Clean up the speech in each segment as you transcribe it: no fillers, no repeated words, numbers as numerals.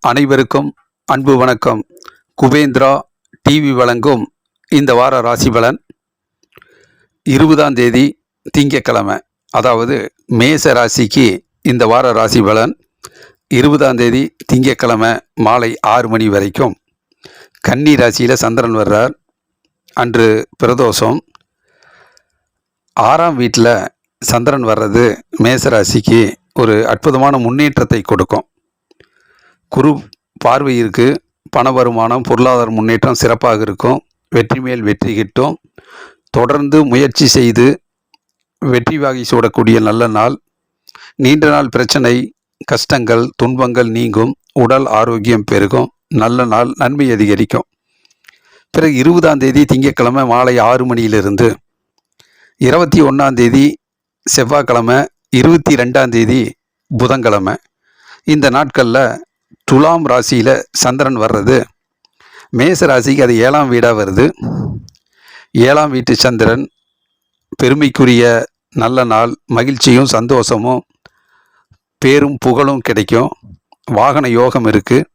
அனைவருக்கும் அன்பு வணக்கம். குபேந்திரா டிவி வழங்கும் இந்த வார ராசி பலன் 20ஆம் தேதி திங்கட்கிழமை, அதாவது மேச ராசிக்கு இந்த வார ராசி பலன் 20ஆம் தேதி திங்கட்கிழமை மாலை 6 மணி வரைக்கும். கன்னி ராசியில் சந்திரன் வர்றார். அன்று பிரதோஷம். 6ஆம் வீட்டில் சந்திரன் வர்றது மேச ராசிக்கு ஒரு அற்புதமான முன்னேற்றத்தை கொடுக்கும். குரு பார்வை இருக்கு. பண வருமானம், பொருளாதார முன்னேற்றம் சிறப்பாக இருக்கும். வெற்றி மேல் வெற்றி கிட்டும். தொடர்ந்து முயற்சி செய்து வெற்றி வாகை சூடக்கூடிய நல்ல நாள். நீண்ட நாள் பிரச்சனை, கஷ்டங்கள், துன்பங்கள் நீங்கும். உடல் ஆரோக்கியம் பெருகும். நல்ல நாள், நன்மை அதிகரிக்கும். பிறகு 20ஆம் தேதி திங்கட்கிழமை மாலை 6 மணியிலிருந்து 21ஆம் தேதி செவ்வாய்க்கிழமை, 22ஆம் தேதி புதன்கிழமை, இந்த நாட்களில் துலாம் ராசியில் சந்திரன் வர்றது மேச ராசிக்கு அது 7ஆம் வீடாக வருது. 7ஆம் வீட்டு சந்திரன் பெருமைக்குரிய நல்ல நாள். மகிழ்ச்சியும் சந்தோஷமும் பேரும் புகழும் கிடைக்கும். வாகன யோகம் இருக்குது.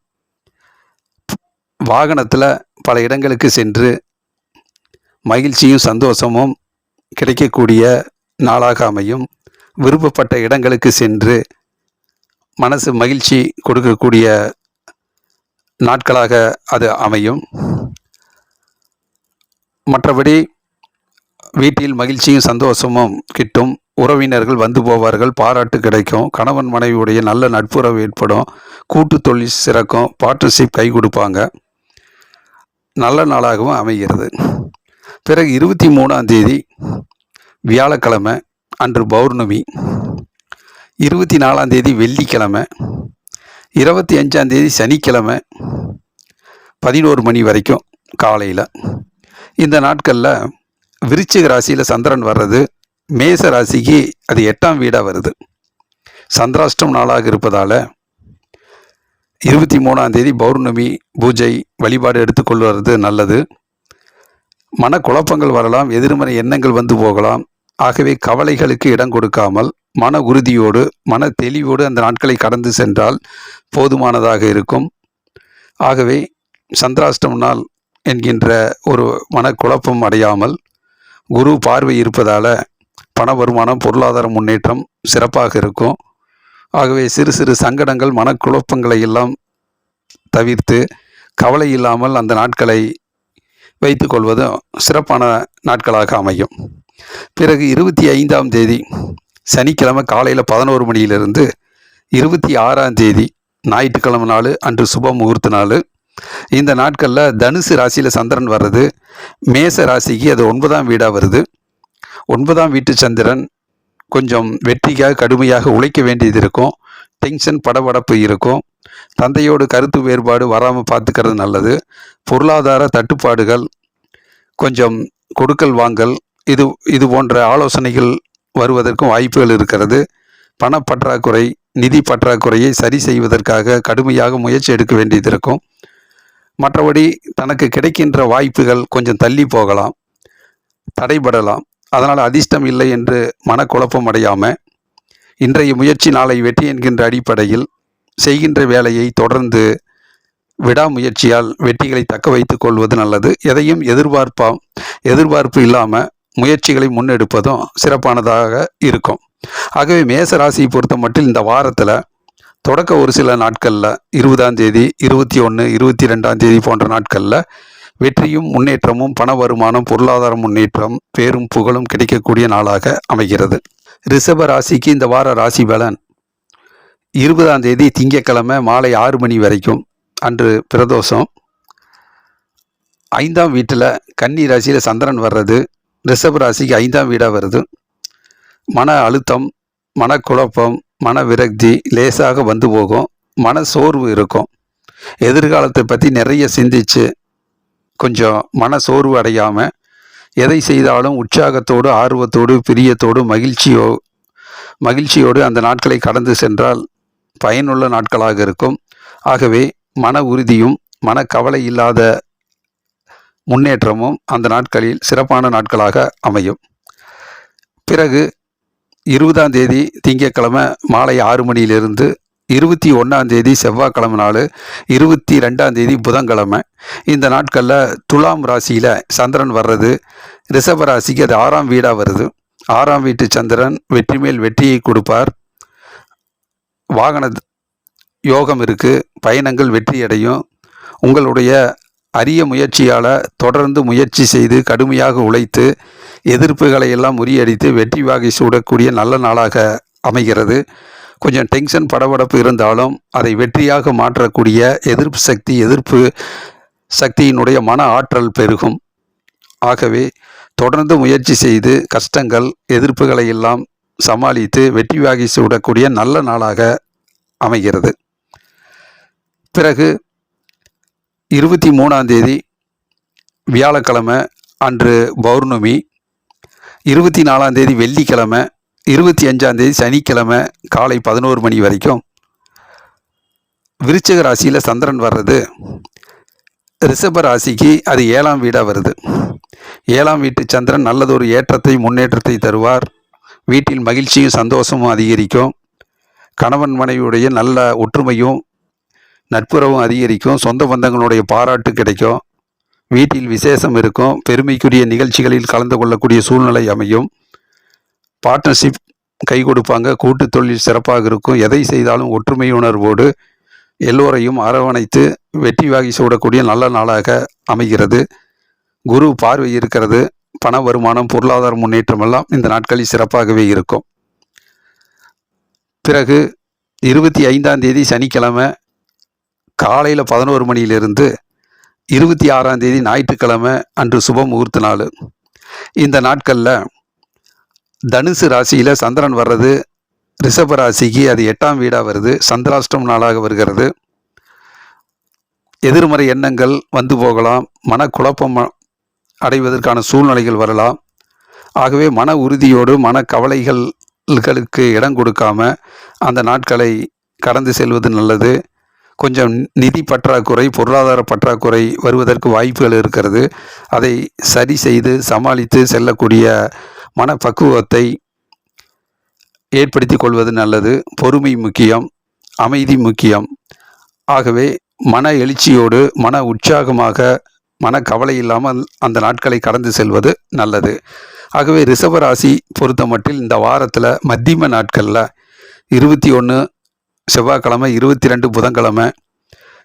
வாகனத்தில் பல இடங்களுக்கு சென்று மகிழ்ச்சியும் சந்தோஷமும் கிடைக்கக்கூடிய நாளாக அமையும். விருப்பப்பட்ட இடங்களுக்கு சென்று மனசு மகிழ்ச்சி கொடுக்கக்கூடிய நாட்களாக அது அமையும். மற்றபடி வீட்டில் மகிழ்ச்சியும் சந்தோஷமும் கிட்டும். உறவினர்கள் வந்து போவார்கள். பாராட்டு கிடைக்கும். கணவன் மனைவியுடைய நல்ல நட்புறவு ஏற்படும். கூட்டு தொழில் சிறக்கும். பார்ட்னர்ஷிப் கை கொடுப்பாங்க. நல்ல நாளாகவும் அமைகிறது. பிறகு 23ஆம் தேதி வியாழக்கிழமை, அன்று பௌர்ணமி. 24ஆம் தேதி வெள்ளிக்கிழமை, 25ஆம் தேதி சனிக்கிழமை 11 மணி வரைக்கும் காலையில். இந்த நாட்களில் விருச்சிக ராசியில் சந்திரன் வர்றது மேச ராசிக்கு அது 8ஆம் வீடாக வருது. சந்திராஷ்டம் நாளாக இருப்பதால் 23ஆம் தேதி பௌர்ணமி பூஜை வழிபாடு எடுத்துக்கொள்வது நல்லது. மனக்குழப்பங்கள் வரலாம். எதிர்மறை எண்ணங்கள் வந்து போகலாம். ஆகவே கவலைகளுக்கு இடம் கொடுக்காமல் மன உறுதியோடு, மன தெளிவோடு அந்த நாட்களை கடந்து சென்றால் போதுமானதாக இருக்கும். ஆகவே சந்திராஷ்டம் நாள் என்கின்ற ஒரு மனக்குழப்பம் அடையாமல், குரு பார்வை இருப்பதால் பண வருமானம், பொருளாதார முன்னேற்றம் சிறப்பாக இருக்கும். ஆகவே சிறு சிறு சங்கடங்கள், மனக்குழப்பங்களை எல்லாம் தவிர்த்து கவலை இல்லாமல் அந்த நாட்களை வைத்து கொள்வதும் சிறப்பான நாட்களாக அமையும். பிறகு 25ஆம் தேதி சனிக்கிழமை காலையில் 11 மணியிலிருந்து 26ஆம் தேதி ஞாயிற்றுக்கிழமை நாள், அன்று சுப முகூர்த்த நாள். இந்த நாட்களில் தனுசு ராசியில் சந்திரன் வர்றது மேச ராசிக்கு அது 9ஆம் வீடாக வருது. 9ஆம் வீட்டு சந்திரன் கொஞ்சம் வெற்றிக்காக கடுமையாக உழைக்க வேண்டியது இருக்கும். டென்ஷன், படபடப்பு இருக்கும். தந்தையோடு கருத்து வேறுபாடு வராமல் பார்த்துக்கிறது நல்லது. பொருளாதார தட்டுப்பாடுகள், கொஞ்சம் கொடுக்கல் வாங்கல், இது போன்ற ஆலோசனைகள் வருவதற்கும் வாய்ப்புகள் இருக்கிறது. பணப்பற்றாக்குறை, நிதி பற்றாக்குறையை சரி செய்வதற்காக கடுமையாக முயற்சி எடுக்க வேண்டியது இருக்கும். மற்றபடி தனக்கு கிடைக்கின்ற வாய்ப்புகள் கொஞ்சம் தள்ளி போகலாம், தடைபடலாம். அதனால் அதிர்ஷ்டம் இல்லை என்று மனக்குழப்பம் அடையாமல் இன்றைய முயற்சி நாளை வெற்றி என்கின்ற அடிப்படையில் செய்கின்ற வேலையை தொடர்ந்து விடாமுயற்சியால் வெற்றிகளை தக்க வைத்துக் கொள்வது நல்லது. எதையும் எதிர்பார்ப்பு இல்லாமல் முயற்சிகளை முன்னெடுப்பதும் சிறப்பானதாக இருக்கும். ஆகவே மேச ராசியை பொறுத்த மட்டும் இந்த வாரத்தில் தொடக்க ஒரு சில நாட்களில் 20ஆம் தேதி, 21, 22ஆம் தேதி போன்ற நாட்களில் வெற்றியும் முன்னேற்றமும், பண வருமானம், பொருளாதார முன்னேற்றம், பேரும் புகழும் கிடைக்கக்கூடிய நாளாக அமைகிறது. ரிஷப ராசிக்கு இந்த வார ராசி பலன் 20ஆம் தேதி திங்கட்கிழமை மாலை 6 மணி வரைக்கும். அன்று பிரதோஷம். 5ஆம் வீட்டில் கன்னி ராசியில் சந்திரன் வர்றது ரிஷப ராசிக்கு 5ஆம் வீடாக வருது. மன அழுத்தம், மனக்குழப்பம், மன விரக்தி லேசாக வந்து போகும். மன சோர்வு இருக்கும். எதிர்காலத்தை பற்றி நிறைய சிந்திச்சு கொஞ்சம் மன சோர்வு அடையாமல் எதை செய்தாலும் உற்சாகத்தோடு, ஆர்வத்தோடு, பிரியத்தோடு, மகிழ்ச்சியோடு அந்த நாட்களை கடந்து சென்றால் பயனுள்ள நாட்களாக இருக்கும். ஆகவே மன உறுதியும் மனக்கவலை இல்லாத முன்னேற்றமும் அந்த நாட்களில் சிறப்பான நாட்களாக அமையும். பிறகு 20ஆம் தேதி திங்கட்கிழமை மாலை 6 மணியிலிருந்து 21ஆம் தேதி செவ்வாய்க்கிழமை நாள், 22ஆம் தேதி புதன்கிழமை. இந்த நாட்களில் துலாம் ராசியில் சந்திரன் வர்றது, ரிஷப ராசிக்கு அது 6ஆம் வீடாக வருது. 6ஆம் வீட்டு சந்திரன் வெற்றி மேல் வெற்றியை கொடுப்பார். வாகன யோகம் இருக்குது, பயணங்கள் வெற்றி அடையும். உங்களுடைய அரிய முயற்சியால் தொடர்ந்து முயற்சி செய்து கடுமையாக உழைத்து எதிர்ப்புகளை எல்லாம் முறியடித்து வெற்றி வாகை சூடக்கூடிய நல்ல நாளாக அமைகிறது. கொஞ்சம் டென்ஷன் படபடப்பு இருந்தாலும் அதை வெற்றியாக மாற்றக்கூடிய எதிர்ப்பு சக்தியினுடைய மன ஆற்றல் பெருகும். ஆகவே தொடர்ந்து முயற்சி செய்து கஷ்டங்கள் எதிர்ப்புகளை எல்லாம் சமாளித்து வெற்றி வாகை சூடக்கூடிய நல்ல நாளாக அமைகிறது. பிறகு 23ஆம் தேதி வியாழக்கிழமை அன்று பௌர்ணமி, 24ஆம் தேதி வெள்ளிக்கிழமை, 25ஆம் தேதி சனிக்கிழமை காலை 11 மணி வரைக்கும். விருச்சிக ராசியில் சந்திரன் வர்றது, ரிஷப ராசிக்கு அது 7ஆம் வீடாக வருது. 7ஆம் வீட்டு சந்திரன் நல்லதொரு ஏற்றத்தை முன்னேற்றத்தை தருவார். வீட்டில் மகிழ்ச்சியும் சந்தோஷமும் அதிகரிக்கும். கணவன் மனைவியுடைய நல்ல ஒற்றுமையும் நட்புறவும் அதிகரிக்கும். சொந்த பந்தங்களுடைய பாராட்டு கிடைக்கும். வீட்டில் விசேஷம் இருக்கும். பெருமைக்குரிய நிகழ்ச்சிகளில் கலந்து கொள்ளக்கூடிய சூழ்நிலை அமையும். பார்ட்னர்ஷிப் கை கொடுப்பாங்க. கூட்டு தொழில் சிறப்பாக இருக்கும். எதை செய்தாலும் ஒற்றுமை உணர்வோடு எல்லோரையும் அரவணைத்து வெற்றி வாகி சூடக்கூடிய நல்ல நாளாக அமைகிறது. குரு பார்வை இருக்கிறது. பண வருமானம், பொருளாதார முன்னேற்றம் எல்லாம் இந்த நாட்களில் சிறப்பாகவே இருக்கும். பிறகு 25ஆம் தேதி சனிக்கிழமை காலையில் 11 மணியிலிருந்து 26ஆம் தேதி ஞாயிற்றுக்கிழமை அன்று சுப முகூர்த்த நாள். இந்த நாட்களில் தனுசு ராசியில் சந்திரன் வர்றது, ரிஷப ராசிக்கு அது 8ஆம் வீடாக வருது. சந்திராஷ்டம நாளாக வருகிறது. எதிர்மறை எண்ணங்கள் வந்து போகலாம். மனக்குழப்பம் அடைவதற்கான சூழ்நிலைகள் வரலாம். ஆகவே மன உறுதியோடு மன கவலைகளுக்கு இடம் கொடுக்காம அந்த நாட்களை கடந்து செல்வது நல்லது. கொஞ்சம் நிதி பற்றாக்குறை, பொருளாதார பற்றாக்குறை வருவதற்கு வாய்ப்புகள் இருக்கிறது. அதை சரி செய்து சமாளித்து செல்லக்கூடிய மனப்பக்குவத்தை ஏற்படுத்தி கொள்வது நல்லது. பொறுமை முக்கியம், அமைதி முக்கியம். ஆகவே மன எழுச்சியோடு மன உற்சாகமாக மன கவலை இல்லாமல் அந்த நாட்களை கடந்து செல்வது நல்லது. ஆகவே ரிஷபராசி பொறுத்த மட்டில் இந்த வாரத்தில் மத்தியம நாட்களில் 21 செவ்வாய்க்கிழமை, 22 புதன்கிழமை,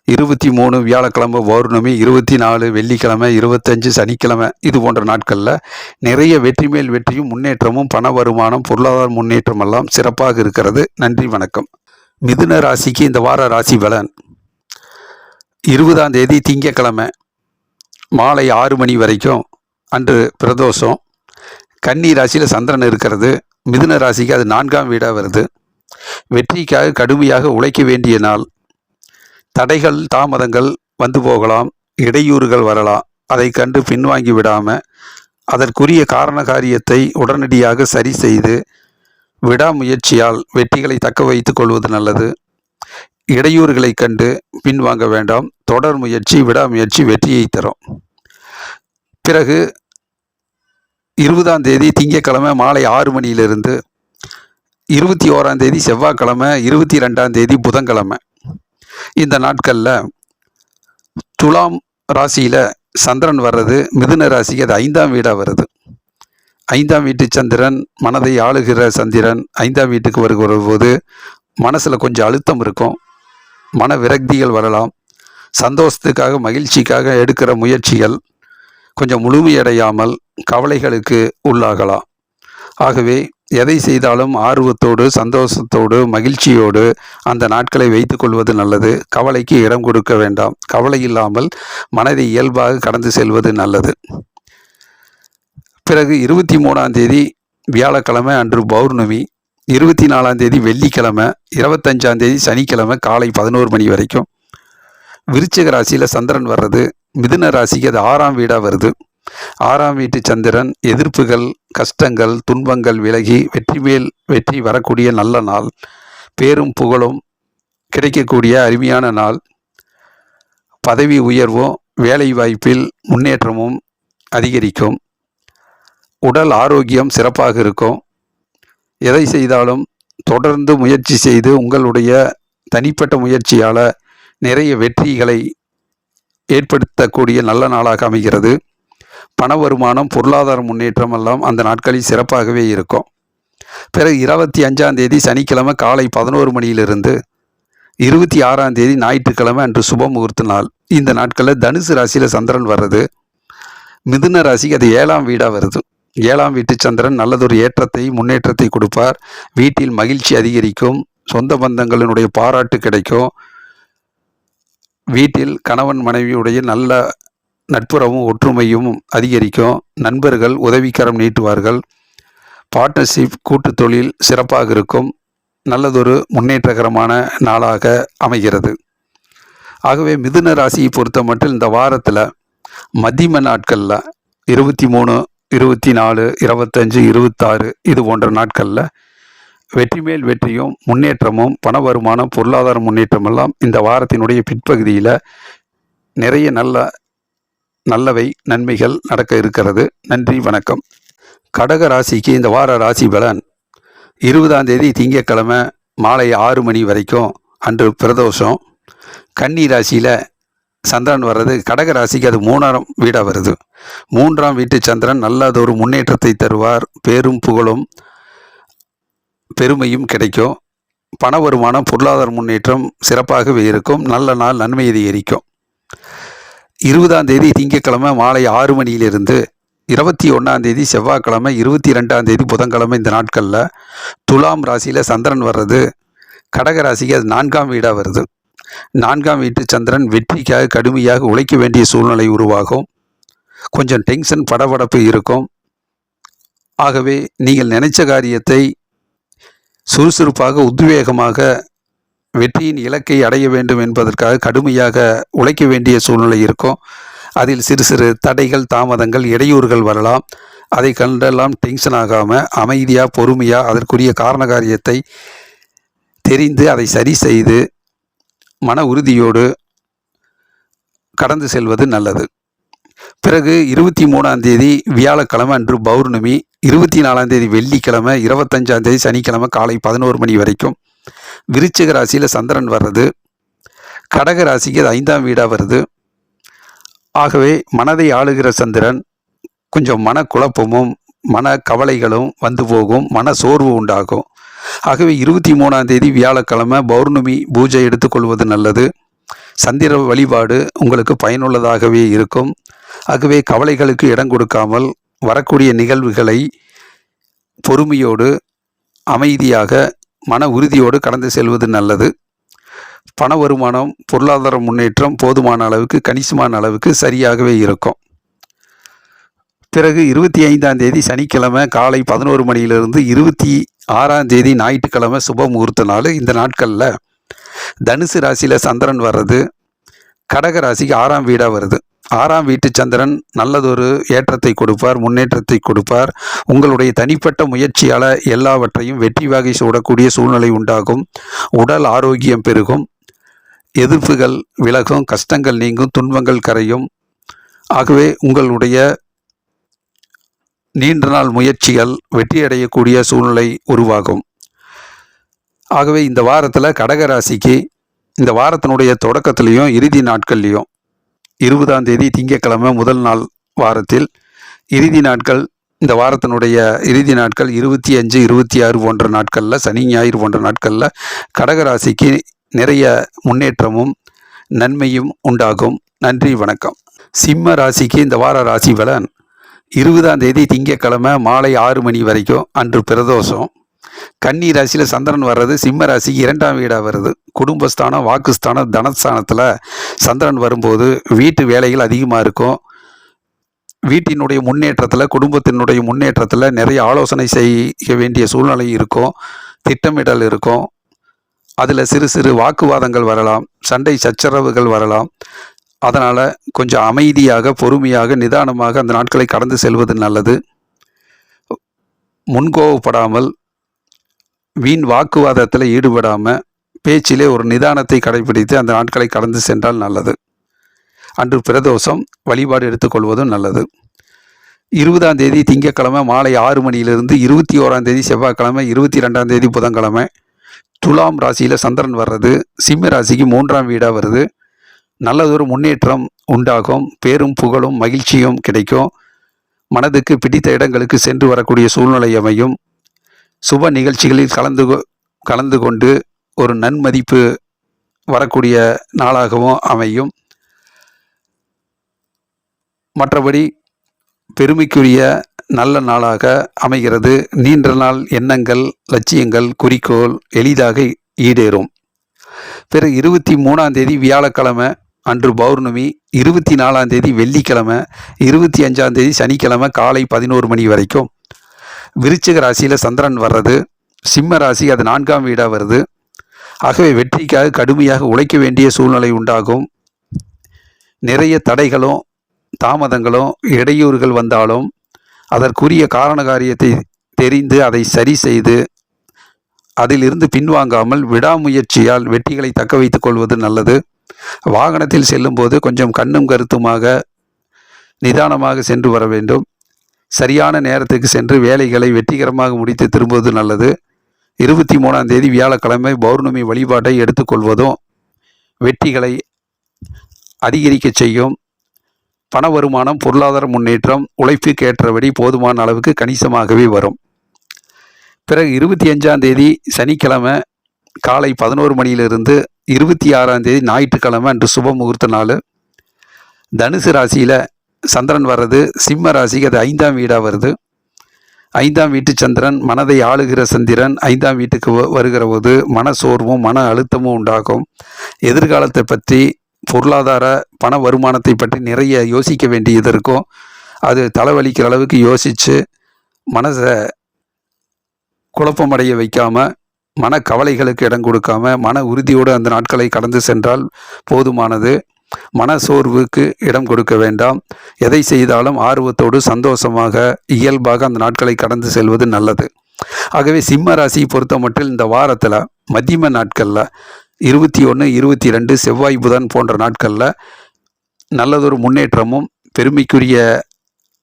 23 வியாழக்கிழமை பௌர்ணமி, 24 வெள்ளிக்கிழமை, 25 சனிக்கிழமை, இது போன்ற நாட்களில் நிறைய வெற்றி மேல் வெற்றியும் முன்னேற்றமும் பண வருமானம் பொருளாதார முன்னேற்றம் எல்லாம் சிறப்பாக இருக்கிறது. நன்றி, வணக்கம். மிதுன ராசிக்கு இந்த வார ராசி பலன். 20ஆம் தேதி திங்கட்கிழமை மாலை 6 மணி வரைக்கும் அன்று பிரதோஷம். கன்னி ராசியில் சந்திரன் இருக்கிறது. மிதுன ராசிக்கு அது 4ஆம் வீடாக வருது. வெற்றிக்காக கடுமையாக உழைக்க வேண்டிய நாள். தடைகள் தாமதங்கள் வந்து போகலாம், இடையூறுகள் வரலாம். அதை கண்டு பின்வாங்கி விடாமல் அதற்குரிய காரண காரியத்தை உடனடியாக சரி செய்து விடாமுயற்சியால் வெற்றிகளை தக்க வைத்து கொள்வது நல்லது. இடையூறுகளை கண்டு பின்வாங்க வேண்டாம். தொடர் முயற்சி, விடாமுயற்சி வெற்றியை தரும். பிறகு 20ஆம் தேதி திங்கட்கிழமை மாலை 6 மணியிலிருந்து 21ஆம் தேதி செவ்வாய்க்கிழமை, 22ஆம் தேதி புதன்கிழமை, இந்த நாட்களில் துலாம் ராசியில் சந்திரன் வர்றது, மிதுன ராசிக்கு அது 5ஆம் வீடாக வருது. 5ஆம் வீட்டு சந்திரன் மனதை ஆளுகிற சந்திரன் 5ஆம் வீட்டுக்கு வரும்போது மனசில் கொஞ்சம் அழுத்தம் இருக்கும். மன விரக்திகள் வரலாம். சந்தோஷத்துக்காக மகிழ்ச்சிக்காக எடுக்கிற முயற்சிகள் கொஞ்சம் முழுமையடையாமல் கவலைகளுக்கு உள்ளாகலாம். ஆகவே எதை செய்தாலும் ஆர்வத்தோடு, சந்தோஷத்தோடு, மகிழ்ச்சியோடு அந்த நாட்களை வைத்து கொள்வது நல்லது. கவலைக்கு இடம் கொடுக்க வேண்டாம். கவலை இல்லாமல் மனதை இயல்பாக கடந்து செல்வது நல்லது. பிறகு 23ஆம் தேதி வியாழக்கிழமை அன்று பௌர்ணமி, 24ஆம் தேதி வெள்ளிக்கிழமை, 25ஆம் தேதி சனிக்கிழமை காலை 11 மணி வரைக்கும். விருச்சிக ராசியில் சந்திரன் வர்றது, மிதுன ராசிக்கு அது 6ஆம் வீடாக வருது. 6ஆம் வீட்டு சந்திரன் எதிர்ப்புகள், கஷ்டங்கள், துன்பங்கள் விலகி வெற்றி மேல் வெற்றி வரக்கூடிய நல்ல நாள். பேரும் புகழும் கிடைக்கக்கூடிய அருமையான நாள். பதவி உயர்வும் வேலை வாய்ப்பில் முன்னேற்றமும் அதிகரிக்கும். உடல் ஆரோக்கியம் சிறப்பாக இருக்கும். எதை செய்தாலும் தொடர்ந்து முயற்சி செய்து உங்களுடைய தனிப்பட்ட முயற்சியால் நிறைய வெற்றிகளை ஏற்படுத்தக்கூடிய நல்ல நாளாக அமைகிறது. பண வருமானம், பொருளாதார முன்னேற்றம் எல்லாம் அந்த நாட்களில் சிறப்பாகவே இருக்கும். பிறகு 25ஆம் தேதி சனிக்கிழமை காலை 11 மணியிலிருந்து 26ஆம் தேதி ஞாயிற்றுக்கிழமை அன்று சுப முகூர்த்த நாள். இந்த நாட்களில் தனுசு ராசியில் சந்திரன் வர்றது, மிதுன ராசிக்கு அது 7ஆம் வீடாக வருது. 7ஆம் வீட்டு சந்திரன் நல்லதொரு ஏற்றத்தை, முன்னேற்றத்தை கொடுப்பார். வீட்டில் மகிழ்ச்சி அதிகரிக்கும், சொந்த பந்தங்களினுடைய பாராட்டு கிடைக்கும். வீட்டில் கணவன் மனைவியுடைய நல்ல நட்புறவும் ஒற்றுமையும் அதிகரிக்கும். நண்பர்கள் உதவிக்கரம் நீட்டுவார்கள். பார்ட்னர்ஷிப், கூட்டு தொழில் சிறப்பாக இருக்கும். நல்லதொரு முன்னேற்றகரமான நாளாக அமைகிறது. ஆகவே மிதுன ராசியை பொறுத்த மட்டும் இந்த வாரத்தில் மதிம நாட்களில் 23, 24, 25, 26 இது போன்ற நாட்களில் வெற்றி மேல் வெற்றியும் முன்னேற்றமும், பண வருமானம், பொருளாதார முன்னேற்றம் எல்லாம் இந்த வாரத்தினுடைய பிற்பகுதியில் நிறைய நல்லவை நன்மைகள் நடக்க இருக்கிறது. நன்றி, வணக்கம். கடக ராசிக்கு இந்த வார ராசி பலன் 20ஆம் தேதி திங்கட்கிழமை மாலை 6 மணி வரைக்கும் அன்று பிரதோஷம். கன்னி ராசியில் சந்திரன் வர்றது, கடக ராசிக்கு அது 3ஆம் வீடாக வருது. 3ஆம் வீட்டு சந்திரன் நல்லதொரு முன்னேற்றத்தை தருவார். பேரும் புகழும் பெருமையும் கிடைக்கும். பண வருமானம், பொருளாதார முன்னேற்றம் சிறப்பாகவே இருக்கும். நல்ல நாள், நன்மை அதிகரிக்கும். 20ஆம் தேதி திங்கட்கிழமை மாலை 6 மணியிலிருந்து 21ஆம் தேதி செவ்வாய்க்கிழமை, 22ஆம் தேதி புதன்கிழமை இந்த நாட்களில் துலாம் ராசியில் சந்திரன் வர்றது, கடக ராசிக்கு அது 4ஆம் வீடாக வருது. 4ஆம் வீட்டு சந்திரன் வெற்றிக்காக கடுமையாக உழைக்க வேண்டிய சூழ்நிலை உருவாகும். கொஞ்சம் டென்ஷன், படபடப்பு இருக்கும். ஆகவே நீங்கள் நினைச்ச காரியத்தை சுறுசுறுப்பாக, உத்வேகமாக வெற்றியின் இலக்கை அடைய வேண்டும் என்பதற்காக கடுமையாக உழைக்க வேண்டிய சூழ்நிலை இருக்கும். அதில் சிறு சிறு தடைகள், தாமதங்கள், இடையூறுகள் வரலாம். அதை கண்டெல்லாம் டென்ஷன் ஆகாமல் அமைதியாக, பொறுமையாக அதற்குரிய காரண காரியத்தை தெரிந்து அதை சரி செய்து மன உறுதியோடு கடந்து செல்வது நல்லது. பிறகு 23ஆம் தேதி வியாழக்கிழமை அன்று பௌர்ணமி, 24ஆம் தேதி வெள்ளிக்கிழமை, 25ஆம் தேதி சனிக்கிழமை காலை 11 மணி வரைக்கும் விருச்சிக ராசியில் சந்திரன் வர்றது, கடக ராசிக்கு அது 5ஆம் வீடாக வருது. ஆகவே மனதை ஆளுகிற சந்திரன் கொஞ்சம் மனக்குழப்பமும் மன கவலைகளும் வந்து போகும், மன சோர்வு உண்டாகும். ஆகவே 23ஆம் தேதி வியாழக்கிழமை பௌர்ணமி பூஜை எடுத்துக்கொள்வது நல்லது. சந்திர வழிபாடு உங்களுக்கு பயனுள்ளதாகவே இருக்கும். ஆகவே கவலைகளுக்கு இடம் கொடுக்காமல் வரக்கூடிய நிகழ்வுகளை பொறுமையோடு, அமைதியாக, மன உறுதியோடு கடந்து செல்வது நல்லது. பண வருமானம், பொருளாதார முன்னேற்றம் போதுமான அளவுக்கு, கணிசமான அளவுக்கு சரியாகவே இருக்கும். பிறகு 25ஆம் தேதி சனிக்கிழமை காலை 11 மணியிலிருந்து 26ஆம் தேதி ஞாயிற்றுக்கிழமை சுப முகூர்த்த நாள். இந்த நாட்களில் தனுசு ராசியில் சந்திரன் வர்றது, கடக ராசிக்கு 6ஆம் வீடாக வருது. 6ஆம் வீட்டு சந்திரன் நல்லதொரு ஏற்றத்தை கொடுப்பார், முன்னேற்றத்தை கொடுப்பார். உங்களுடைய தனிப்பட்ட முயற்சியால் எல்லாவற்றையும் வெற்றி வாகை சூடக்கூடிய சூழ்நிலை உண்டாகும். உடல் ஆரோக்கியம் பெருகும், எதிர்ப்புகள் விலகும், கஷ்டங்கள் நீங்கும், துன்பங்கள் கரையும். ஆகவே உங்களுடைய நீண்ட நாள் முயற்சிகள் வெற்றியடையக்கூடிய சூழ்நிலை உருவாகும். ஆகவே இந்த வாரத்தில் கடக ராசிக்கு இந்த வாரத்தினுடைய தொடக்கத்திலையும் இறுதி நாட்கள்லையும் 20ஆம் தேதி திங்கட்கிழமை முதல் நாள் வாரத்தில், இறுதி நாட்கள் இந்த வாரத்தினுடைய இறுதி நாட்கள் 25, 26 போன்ற நாட்களில், சனி ஞாயிறு போன்ற நாட்களில் கடகராசிக்கு நிறைய முன்னேற்றமும் நன்மையும் உண்டாகும். நன்றி, வணக்கம். சிம்ம ராசிக்கு இந்த வார ராசி பலன் 20ஆம் தேதி திங்கட்கிழமை மாலை 6 மணி வரைக்கும் அன்று பிரதோஷம். கன்னி ராசியில் சந்திரன் வர்றது, சிம்ம ராசிக்கு 2ஆம் வீடாக வருது. குடும்பஸ்தானம், வாக்குஸ்தானம், தனஸ்தானத்தில் சந்திரன் வரும்போது வீட்டு வேலைகள் அதிகமாக இருக்கும். வீட்டினுடைய முன்னேற்றத்தில், குடும்பத்தினுடைய முன்னேற்றத்தில் நிறைய ஆலோசனை செய்ய வேண்டிய சூழ்நிலை இருக்கும். திட்டமிடல் இருக்கும். அதில் சிறு சிறு வாக்குவாதங்கள் வரலாம், சண்டை சச்சரவுகள் வரலாம். அதனால் கொஞ்சம் அமைதியாக, பொறுமையாக, நிதானமாக அந்த நாட்களை கடந்து செல்வது நல்லது. முன்கோவப்படாமல், வீண் வாக்குவாதத்தில் ஈடுபடாமல், பேச்சிலே ஒரு நிதானத்தை கடைபிடித்து அந்த நாட்களை கடந்து சென்றால் நல்லது. அன்று பிரதோஷம், வழிபாடு எடுத்துக்கொள்வதும் நல்லது. 20ஆம் தேதி திங்கட்கிழமை மாலை 6 மணியிலிருந்து 21ஆம் தேதி செவ்வாய்க்கிழமை, 22ஆம் தேதி புதன்கிழமை துலாம் ராசியில் சந்திரன் வர்றது சிம்ம ராசிக்கு 3ஆம் வீடாக வருது. நல்லதொரு முன்னேற்றம் உண்டாகும். பேரும் புகழும் மகிழ்ச்சியும் கிடைக்கும். மனதுக்கு பிடித்த இடங்களுக்கு சென்று வரக்கூடிய சூழ்நிலை அமையும். சுப நிகழ்ச்சிகளில் கலந்து கொண்டு ஒரு நன்மதிப்பு வரக்கூடிய நாளாகவும் அமையும். மற்றபடி பெருமைக்குரிய நல்ல நாளாக அமைகிறது. நீண்ட நாள் எண்ணங்கள், லட்சியங்கள், குறிக்கோள் எளிதாக ஈடேறும். பிறகு 23ஆம் தேதி வியாழக்கிழமை அன்று பௌர்ணமி, 24ஆம் தேதி வெள்ளிக்கிழமை, 25ஆம் தேதி சனிக்கிழமை காலை 11 மணி வரைக்கும் விருச்சிக ராசியில் சந்திரன் வர்றது. சிம்ம ராசி அது 4ஆம் வீடாக வருது. ஆகவே வெற்றிக்காக கடுமையாக உழைக்க வேண்டிய சூழ்நிலை உண்டாகும். நிறைய தடைகளும் தாமதங்களும் இடையூறுகள் வந்தாலும் அதற்குரிய காரண காரியத்தை தெரிந்து அதை சரி செய்து அதிலிருந்து பின்வாங்காமல் விடாமுயற்சியால் வெற்றிகளை தக்க வைத்துக் கொள்வது நல்லது. வாகனத்தில் செல்லும்போது கொஞ்சம் கண்ணும் கருத்துமாக நிதானமாக சென்று வர வேண்டும். சரியான நேரத்துக்கு சென்று வேலைகளை வெற்றிகரமாக முடித்து திரும்புவது நல்லது. 23ஆம் தேதி வியாழக்கிழமை பௌர்ணமி வழிபாட்டை எடுத்துக்கொள்வதும் வெற்றிகளை அதிகரிக்க செய்யும். பண வருமானம், பொருளாதார முன்னேற்றம் உழைப்புக்கு ஏற்றபடி போதுமான அளவுக்கு கணிசமாகவே வரும். பிறகு 25ஆம் தேதி சனிக்கிழமை காலை 11 மணியிலிருந்து 26ஆம் தேதி ஞாயிற்றுக்கிழமை அன்று சுப முகூர்த்த நாள். தனுசு ராசியில் சந்திரன் வர்றது. சிம்ம ராசிக்கு அது 5ஆம் வீடாக வருது. 5ஆம் வீட்டு சந்திரன் மனதை ஆளுகிற சந்திரன் 5ஆம் வீட்டுக்கு வருகிற போது மன சோர்வும் மன அழுத்தமும் உண்டாகும். எதிர்காலத்தை பற்றி, பொருளாதார பண வருமானத்தை பற்றி நிறைய யோசிக்க வேண்டியது இருக்கும். அது தலைவலிக்கிற அளவுக்கு யோசித்து மனசை குழப்பமடைய வைக்காமல், மன கவலைகளுக்கு இடம் கொடுக்காம மன உறுதியோடு அந்த நாட்களை கடந்து சென்றால் போதுமானது. மன சோர்வுக்கு இடம் கொடுக்க வேண்டாம். எதை செய்தாலும் ஆர்வத்தோடு சந்தோஷமாக இயல்பாக அந்த நாட்களை கடந்து செல்வது நல்லது. ஆகவே சிம்ம ராசியை பொறுத்த மட்டும் இந்த வாரத்தில் மத்தியம நாட்களில் 21, 22 செவ்வாய் புதன் போன்ற நாட்களில் நல்லதொரு முன்னேற்றமும் பெருமைக்குரிய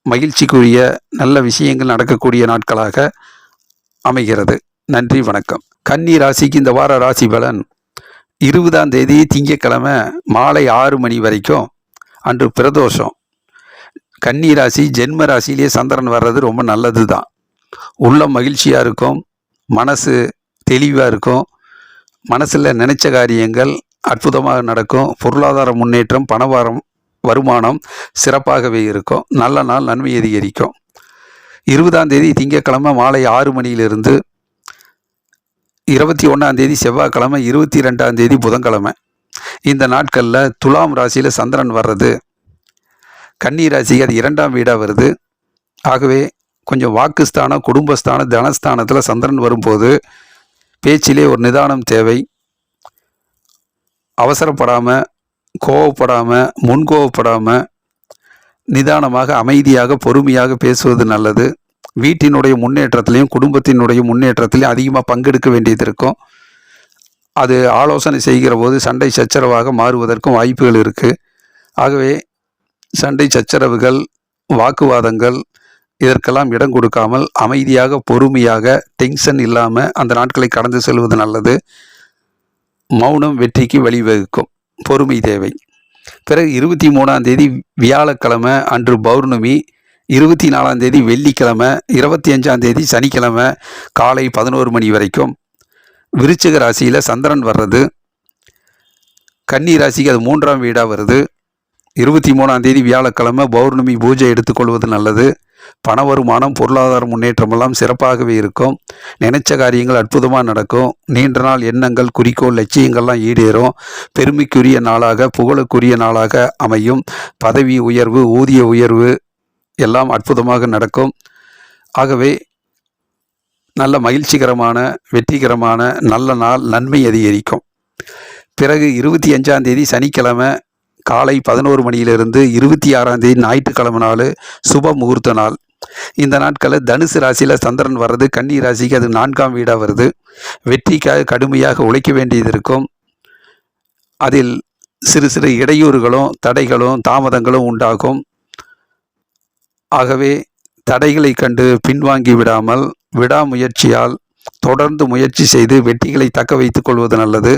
மகிழ்ச்சிக்குரிய நல்ல விஷயங்கள் நடக்கக்கூடிய நாட்களாக அமைகிறது. நன்றி, வணக்கம். கன்னி ராசிக்கு இந்த வார ராசி பலன் 20ஆம் தேதி திங்கட்கிழமை மாலை 6 மணி வரைக்கும் அன்று பிரதோஷம். கன்னி ராசி ஜென்ம ராசியிலேயே சந்திரன் வர்றது ரொம்ப நல்லது தான். உள்ளம் மகிழ்ச்சியாக இருக்கும், மனசு தெளிவாக இருக்கும், மனசில் நினைச்ச காரியங்கள் அற்புதமாக நடக்கும். பொருளாதார முன்னேற்றம், வருமானம் சிறப்பாகவே இருக்கும். நல்ல நாள், நன்மை அதிகரிக்கும். 20ஆம் தேதி திங்கட்கிழமை மாலை 6 மணியிலிருந்து 21ஆம் தேதி செவ்வாய்க்கிழமை, 22ஆம் தேதி புதன்கிழமை இந்த நாட்களில் துலாம் ராசியில் சந்திரன் வர்றது. கன்னி ராசிக்கு அது 2ஆம் வீடாக வருது. ஆகவே கொஞ்சம் வாக்குஸ்தானம், குடும்பஸ்தானம், தனஸ்தானத்தில் சந்திரன் வரும்போது பேச்சிலே ஒரு நிதானம் தேவை. அவசரப்படாமல், கோவப்படாமல், முன்கோவப்படாமல் நிதானமாக அமைதியாக பொறுமையாக பேசுவது நல்லது. வீட்டினுடைய முன்னேற்றத்திலையும் குடும்பத்தினுடைய முன்னேற்றத்திலையும் அதிகமாக பங்கெடுக்க வேண்டியது இருக்கும். அது ஆலோசனை செய்கிற போது சண்டை சச்சரவாக மாறுவதற்கும் வாய்ப்புகள் இருக்குது. ஆகவே சண்டை சச்சரவுகள், வாக்குவாதங்கள் இதற்கெல்லாம் இடம் கொடுக்காமல் அமைதியாக பொறுமையாக டென்ஷன் இல்லாமல் அந்த நாட்களை கடந்து செல்வது நல்லது. மௌனம் வெற்றிக்கு வழிவகுக்கும். பொறுமை தேவை. பிறகு 23ஆம் தேதி வியாழக்கிழமை அன்று பௌர்ணமி, 24ஆம் தேதி வெள்ளிக்கிழமை, 25ஆம் தேதி சனிக்கிழமை காலை 11 மணி வரைக்கும் விருச்சிக ராசியில் சந்திரன் வர்றது. கன்னி ராசிக்கு அது 3ஆம் வீடாக வருது. 23ஆம் தேதி வியாழக்கிழமை பௌர்ணமி பூஜை எடுத்துக்கொள்வது நல்லது. பண வருமானம், பொருளாதார முன்னேற்றமெல்லாம் சிறப்பாகவே இருக்கும். நினைச்ச காரியங்கள் அற்புதமாக நடக்கும். நீண்ட நாள் எண்ணங்கள், குறிக்கோள், லட்சியங்கள்லாம் ஈடேறும். பெருமைக்குரிய நாளாக, புகழுக்குரிய நாளாக அமையும். பதவி உயர்வு, ஊதிய உயர்வு எல்லாம் அற்புதமாக நடக்கும். ஆகவே நல்ல மகிழ்ச்சிகரமான, வெற்றிகரமான நல்ல நாள், நன்மை அதிகரிக்கும். பிறகு 25ஆம் தேதி சனிக்கிழமை காலை 11 மணியிலிருந்து 26ஆம் தேதி ஞாயிற்றுக்கிழமை நாள் சுப முகூர்த்த நாள். இந்த நாட்களில் தனுசு ராசியில் சந்திரன் வர்றது. கன்னி ராசிக்கு அது 4ஆம் வீடாக வருது. வெற்றிக்காக கடுமையாக உழைக்க வேண்டியது இருக்கும். அதில் சிறு சிறு இடையூறுகளும் தடைகளும் தாமதங்களும் உண்டாகும். ஆகவே தடைகளை கண்டு பின்வாங்கி விடாமல் விடாமுயற்சியால் தொடர்ந்து முயற்சி செய்து வெற்றிகளை தக்க வைத்துக் கொள்வது நல்லது.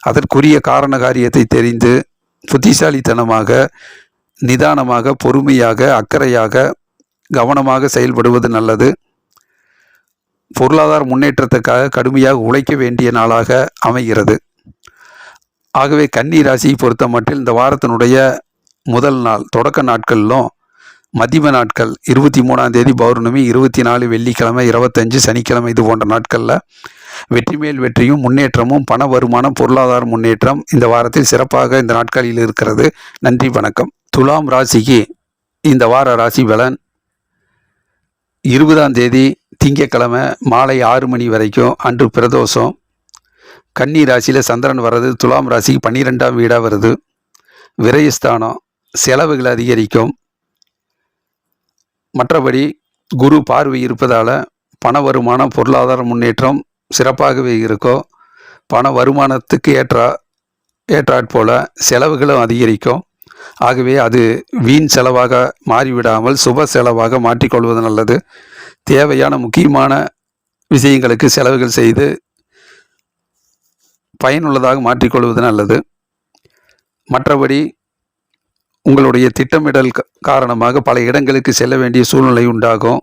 அதற்குரிய காரண காரியத்தை தெரிந்து புத்திசாலித்தனமாக, நிதானமாக, பொறுமையாக, அக்கறையாக, கவனமாக செயல்படுவது நல்லது. பொருளாதார முன்னேற்றத்துக்காக கடுமையாக உழைக்க வேண்டிய நாளாக அமைகிறது. ஆகவே கன்னி ராசியை பொறுத்த மட்டில் இந்த வாரத்தினுடைய முதல் நாள் தொடக்க நாட்களிலும் மதிம நாட்கள் 23ஆம் தேதி பௌர்ணமி, 24 வெள்ளிக்கிழமை, 25 சனிக்கிழமை, இது போன்ற நாட்களில் வெற்றி மேல் வெற்றியும் முன்னேற்றமும் பண வருமானம் பொருளாதார முன்னேற்றம் இந்த வாரத்தில் சிறப்பாக இந்த நாட்களில் இருக்கிறது. நன்றி, வணக்கம். துலாம் ராசிக்கு இந்த வார ராசி பலன் 20ஆம் தேதி திங்கட்கிழமை மாலை 6 மணி வரைக்கும் அன்று பிரதோஷம். கன்னி ராசியில் சந்திரன் வர்றது துலாம் ராசிக்கு 12ஆம் வீடாக வருது. விரயஸ்தானம், செலவுகள் அதிகரிக்கும். மற்றபடி குரு பார்வை இருப்பதால் பண வருமானம் பொருளாதார முன்னேற்றம் சிறப்பாகவே இருக்கும். பண வருமானத்துக்கு ஏற்றாற்போல் செலவுகளும் அதிகரிக்கும். ஆகவே அது வீண் செலவாக மாறிவிடாமல் சுப செலவாக மாற்றிக்கொள்வது நல்லது. தேவையான முக்கியமான விஷயங்களுக்கு செலவுகள் செய்து பயனுள்ளதாக மாற்றிக்கொள்வது நல்லது. மற்றபடி உங்களுடைய திட்டமிடல் காரணமாக பல இடங்களுக்கு செல்ல வேண்டிய சூழ்நிலை உண்டாகும்.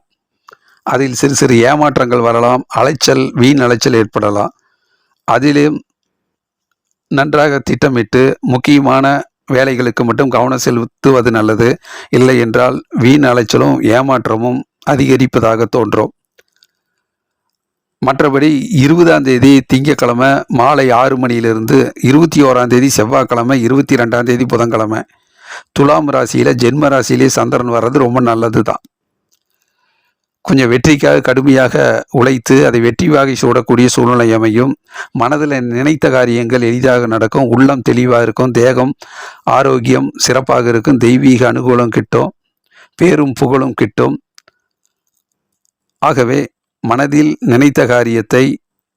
அதில் சிறு சிறு ஏமாற்றங்கள் வரலாம். வீண் அலைச்சல் ஏற்படலாம். அதிலும் நன்றாக திட்டமிட்டு முக்கியமான வேலைகளுக்கு மட்டும் கவனம் செலுத்துவது நல்லது. இல்லை என்றால் வீண் அலைச்சலும் ஏமாற்றமும் அதிகரிப்பதாக தோன்றும். மற்றபடி 20ஆம் தேதி திங்கட்கிழமை மாலை 6 மணியிலிருந்து 21ஆம் தேதி செவ்வாய்க்கிழமை, 22ஆம் தேதி புதன்கிழமை துலாம் ராசியில் ஜென்ம ராசியிலே சந்திரன் வர்றது ரொம்ப நல்லது தான். கொஞ்சம் வெற்றிக்காக கடுமையாக உழைத்து அதை வெற்றி வாகை சூடக்கூடிய சூழ்நிலை அமையும். மனதில் நினைத்த காரியங்கள் எளிதாக நடக்கும். உள்ளம் தெளிவாக இருக்கும். தேகம் ஆரோக்கியம் சிறப்பாக இருக்கும். தெய்வீக அனுகூலம் கிட்டும். பேரும் புகழும் கிட்டும். ஆகவே மனதில் நினைத்த காரியத்தை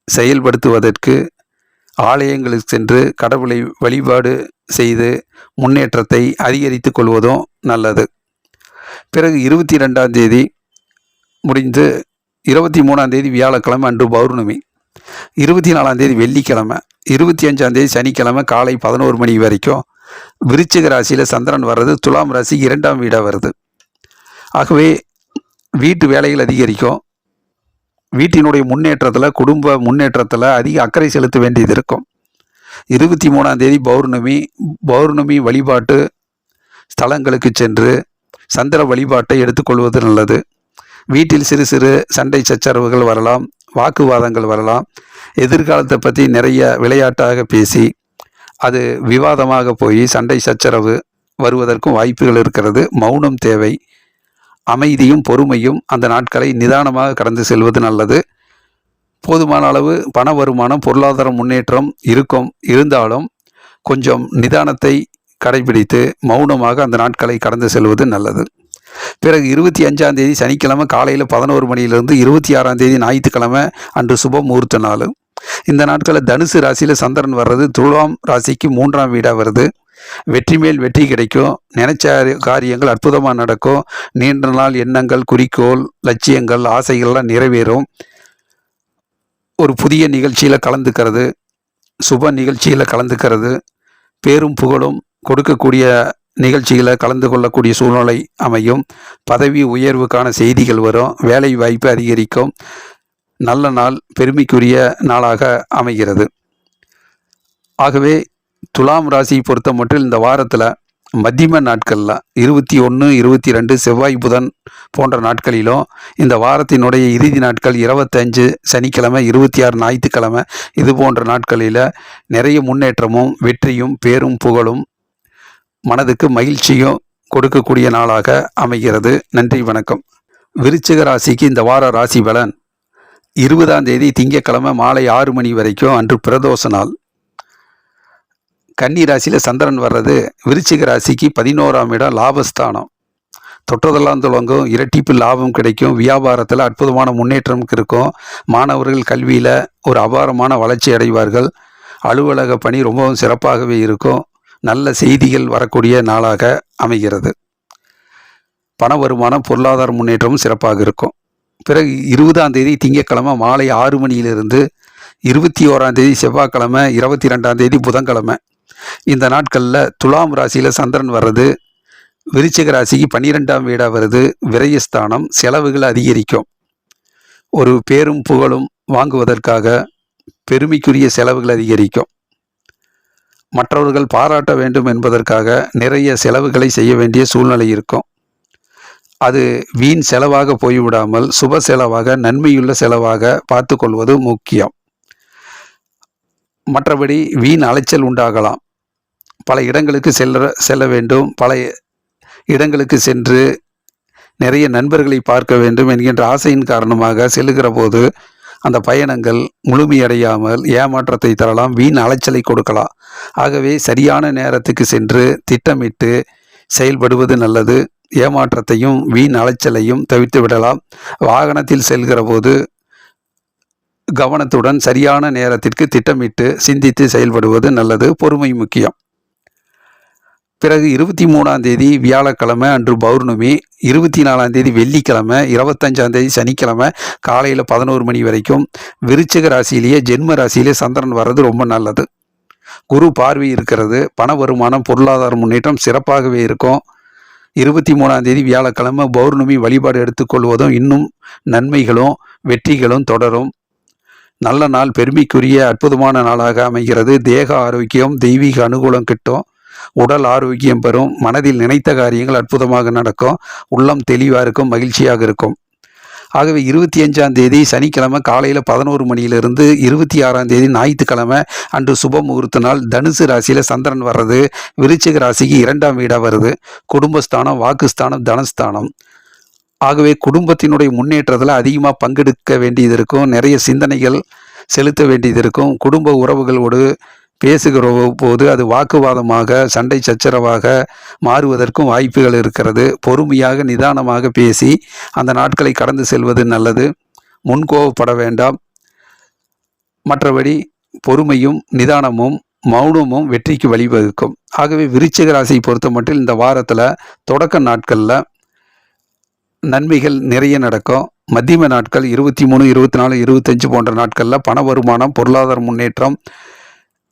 செயல்படுத்துவதற்கு ஆலயங்களுக்கு சென்று கடவுளை வழிபாடு செய்து முன்னேற்றத்தை அதிகரித்து கொள்வதும் நல்லது. பிறகு 22ஆம் தேதி முடிந்து 23ஆம் தேதி வியாழக்கிழமை அன்று பௌர்ணமி, 24ஆம் தேதி வெள்ளிக்கிழமை, 25ஆம் தேதி சனிக்கிழமை காலை 11 மணி வரைக்கும் விருச்சிக ராசியில் சந்திரன் வர்றது துலாம் ராசி 2ஆம் வீடாக வருது. ஆகவே வீட்டு வேலைகள் அதிகரிக்கும். வீட்டினுடைய முன்னேற்றத்தில், குடும்ப முன்னேற்றத்தில் அதிக அக்கறை செலுத்த வேண்டியது இருக்கும். 23ஆம் தேதி பௌர்ணமி வழிபாட்டு ஸ்தலங்களுக்கு சென்று சந்திர வழிபாட்டை எடுத்துக்கொள்வது நல்லது. வீட்டில் சிறு சிறு சண்டை சச்சரவுகள் வரலாம். வாக்குவாதங்கள் வரலாம். எதிர்காலத்தை பற்றி நிறைய விளையாட்டாக பேசி அது விவாதமாக போய் சண்டை சச்சரவு வருவதற்கும் வாய்ப்புகள் இருக்கிறது. மௌனம் தேவை. அமைதியும் பொறுமையும் அந்த நாட்களை நிதானமாக கடந்து செல்வது நல்லது. போதுமான அளவு பண வருமானம் பொருளாதார முன்னேற்றம் இருந்தாலும் கொஞ்சம் நிதானத்தை கடைபிடித்து மௌனமாக அந்த நாட்களை கடந்து செல்வது நல்லது. பிறகு 25ஆம் தேதி சனிக்கிழமை காலையில் 11 மணியிலிருந்து 26ஆம் தேதி ஞாயிற்றுக்கிழமை அன்று சுப முகூர்த்த நாள். இந்த நாட்களில் தனுசு ராசியில் சந்திரன் வர்றது துலாம் ராசிக்கு 3ஆம் வீடாக வருது. வெற்றி மேல் வெற்றி கிடைக்கும். நினைச்ச காரியங்கள் அற்புதமாக நடக்கும். நீண்ட நாள் எண்ணங்கள், குறிக்கோள், லட்சியங்கள், ஆசைகள்லாம் நிறைவேறும். ஒரு புதிய நிகழ்ச்சியில் கலந்துக்கிறது, சுப நிகழ்ச்சியில் கலந்துக்கிறது, பேரும் புகழும் கொடுக்கக்கூடிய நிகழ்ச்சிகளை கலந்து கொள்ளக்கூடிய சூழ்நிலை அமையும். பதவி உயர்வுக்கான செய்திகள் வரும். வேலை வாய்ப்பு அதிகரிக்கும். நல்ல நாள், பெருமைக்குரிய நாளாக அமைகிறது. ஆகவே துலாம் ராசியை பொறுத்த மட்டும் இந்த வாரத்தில் மத்தியம நாட்களில் 21, 22 செவ்வாய் புதன் போன்ற நாட்களிலும், இந்த வாரத்தினுடைய இறுதி நாட்கள் 25 சனிக்கிழமை, 26 ஞாயிற்றுக்கிழமை, இது போன்ற நாட்களில் நிறைய முன்னேற்றமும் வெற்றியும் பேரும் புகழும் மனதுக்கு மகிழ்ச்சியும் கொடுக்கக்கூடிய நாளாக அமைகிறது. நன்றி, வணக்கம். விருச்சிக ராசிக்கு இந்த வார ராசி பலன் 20ஆம் தேதி திங்கட்கிழமை மாலை 6 மணி வரைக்கும் அன்று பிரதோஷ நாள். கன்னி ராசியில் சந்திரன் வர்றது விருச்சிக ராசிக்கு 11ஆம் இடம் லாபஸ்தானம். தொட்டதெல்லாம் துவங்கும். இரட்டிப்பு லாபம் கிடைக்கும். வியாபாரத்தில் அற்புதமான முன்னேற்றம் இருக்கும். மாணவர்கள் கல்வியில் ஒரு அபாரமான வளர்ச்சி அடைவார்கள். அலுவலக பணி ரொம்பவும் சிறப்பாகவே இருக்கும். நல்ல செய்திகள் வரக்கூடிய நாளாக அமைகிறது. பண வருமானம் பொருளாதார முன்னேற்றமும் சிறப்பாக இருக்கும். பிறகு 20ஆம் தேதி திங்கட்கிழமை மாலை 6 மணியிலிருந்து 21ஆம் தேதி செவ்வாய்க்கிழமை 22ஆம் தேதி புதன்கிழமை இந்த நாட்களில் துலாம் ராசியில் சந்திரன் வர்றது விருச்சிக ராசிக்கு 12ஆம் வீடாக வருது. விரயஸ்தானம், செலவுகள் அதிகரிக்கும். ஒரு பேரும் புகழும் வாங்குவதற்காக பெருமைக்குரிய செலவுகள் அதிகரிக்கும். மற்றவர்கள் பாராட்ட வேண்டும் என்பதற்காக நிறைய செலவுகளை செய்ய வேண்டிய சூழ்நிலை இருக்கும். அது வீண் செலவாக போய்விடாமல் சுப செலவாக, நன்மையுள்ள செலவாக பார்த்து கொள்வது முக்கியம். மற்றபடி வீண் அலைச்சல் உண்டாகலாம். பல இடங்களுக்கு செல்ல வேண்டும், பல இடங்களுக்கு சென்று நிறைய நண்பர்களை பார்க்க வேண்டும் என்கின்ற ஆசையின் காரணமாக செல்லுகிற போது அந்த பயணங்கள் முழுமையடையாமல் ஏமாற்றத்தை தரலாம், வீண் அலைச்சலை கொடுக்கலாம். ஆகவே சரியான நேரத்துக்கு சென்று திட்டமிட்டு செயல்படுவது நல்லது. ஏமாற்றத்தையும் வீண் அலைச்சலையும் தவிர்த்து விடலாம். வாகனத்தில் செல்கிற போது கவனத்துடன் சரியான நேரத்திற்கு திட்டமிட்டு சிந்தித்து செயல்படுவது நல்லது. பொறுமை முக்கியம். பிறகு 23ஆம் தேதி வியாழக்கிழமை அன்று பௌர்ணமி, 24ஆம் தேதி வெள்ளிக்கிழமை, 25ஆம் தேதி சனிக்கிழமை காலையில் 11 மணி வரைக்கும் விருச்சிக ராசியிலேயே ஜென்ம ராசியிலே சந்திரன் வர்றது ரொம்ப நல்லது. குரு பார்வை இருக்கிறது. பண வருமானம், பொருளாதார முன்னேற்றம் சிறப்பாகவே இருக்கும். 23ஆம் தேதி வியாழக்கிழமை பௌர்ணமி வழிபாடு எடுத்துக்கொள்வதும் இன்னும் நன்மைகளும் வெற்றிகளும் தொடரும். நல்ல நாள், பெருமைக்குரிய அற்புதமான நாளாக அமைகிறது. தேக ஆரோக்கியம், தெய்வீக அனுகூலம் கிட்டும். உடல் ஆரோக்கியம் பெறும். மனதில் நினைத்த காரியங்கள் அற்புதமாக நடக்கும். உள்ளம் தெளிவாக இருக்கும், மகிழ்ச்சியாக இருக்கும். ஆகவே 25ஆம் தேதி சனிக்கிழமை காலையில் 11 மணியிலிருந்து 26ஆம் தேதி ஞாயிற்றுக்கிழமை அன்று சுப முகூர்த்த நாள். தனுசு ராசியில் சந்திரன் வர்றது விருச்சிக ராசிக்கு 2ஆம் வீடாக வருது. குடும்பஸ்தானம், வாக்குஸ்தானம், தனஸ்தானம். ஆகவே குடும்பத்தினுடைய முன்னேற்றத்தில் அதிகமாக பங்கெடுக்க வேண்டியது இருக்கும். நிறைய சிந்தனைகள் செலுத்த வேண்டியது இருக்கும். குடும்ப உறவுகளோடு பேசுகிற போது அது வாக்குவாதமாக, சண்டை சச்சரவாக மாறுவதற்கும் வாய்ப்புகள் இருக்கிறது. பொறுமையாக நிதானமாக பேசி அந்த நாட்களை கடந்து செல்வது நல்லது. முன்கோபப்பட வேண்டாம். மற்றபடி பொறுமையும் நிதானமும் மௌனமும் வெற்றிக்கு வழிவகுக்கும். ஆகவே விருச்சிக ராசியை பொறுத்த மட்டும் இந்த வாரத்தில் தொடக்க நாட்களில் நன்மைகள் நிறைய நடக்கும். மத்தியம நாட்கள் 23, 24, 25 போன்ற நாட்களில் பண வருமானம், பொருளாதார முன்னேற்றம்,